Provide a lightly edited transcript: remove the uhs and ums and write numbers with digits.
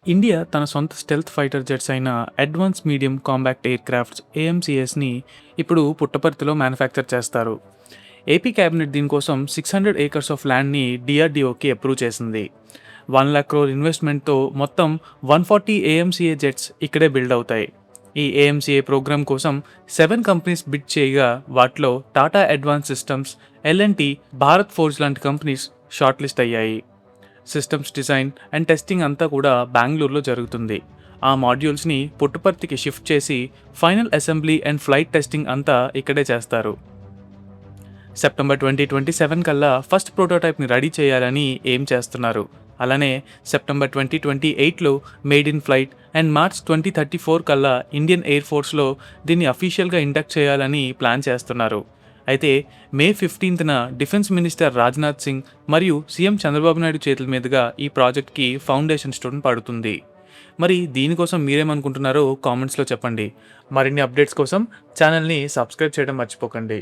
India తన సొంత stealth fighter jets అయిన advance medium combat aircrafts ఏఎంసీఎస్ని ఇప్పుడు పుట్టపర్తిలో మ్యానుఫ్యాక్చర్ చేస్తారు. ఏపీ క్యాబినెట్ దీనికోసం 600 ఏకర్స్ ఆఫ్ ల్యాండ్ని డిఆర్డీఓకి అప్రూవ్ చేసింది. 1,00,000 crore ఇన్వెస్ట్మెంట్తో మొత్తం 140 ఏఎంసీఏ జెట్స్ ఇక్కడే బిల్డ్ అవుతాయి. ఈ ఏఎంసీఏ ప్రోగ్రామ్ కోసం 7 కంపెనీస్ బిడ్ చేయగా వాటిలో Tata advance systems, LNT, Bharat Forge లాంటి కంపెనీస్ షార్ట్ లిస్ట్ అయ్యాయి. సిస్టమ్స్ డిజైన్ అండ్ టెస్టింగ్ అంతా కూడా బెంగళూరులో జరుగుతుంది. ఆ మాడ్యూల్స్ని పుట్టపర్తికి షిఫ్ట్ చేసి final assembly and flight testing అంతా ఇక్కడే చేస్తారు. సెప్టెంబర్ 2027 కల్లా ఫస్ట్ ప్రోటోటైప్ని రెడీ చేయాలని ఏం చేస్తున్నారు. అలానే సెప్టెంబర్ 2028లో maiden flight and March 2034 కల్లా ఇండియన్ ఎయిర్ ఫోర్స్లో దీన్ని అఫీషియల్గా ఇండక్ట్ చేయాలని ప్లాన్ చేస్తున్నారు. అయితే మే 15న డిఫెన్స్ మినిస్టర్ రాజ్నాథ్ సింగ్ మరియు సీఎం చంద్రబాబు నాయుడు చేతుల మీదుగా ఈ ప్రాజెక్ట్కి ఫౌండేషన్ స్టోన్ పడుతుంది. మరి దీనికోసం మీరేమనుకుంటున్నారో కామెంట్స్లో చెప్పండి. మరిన్ని అప్డేట్స్ కోసం ఛానల్ని సబ్స్క్రైబ్ చేయడం మర్చిపోకండి.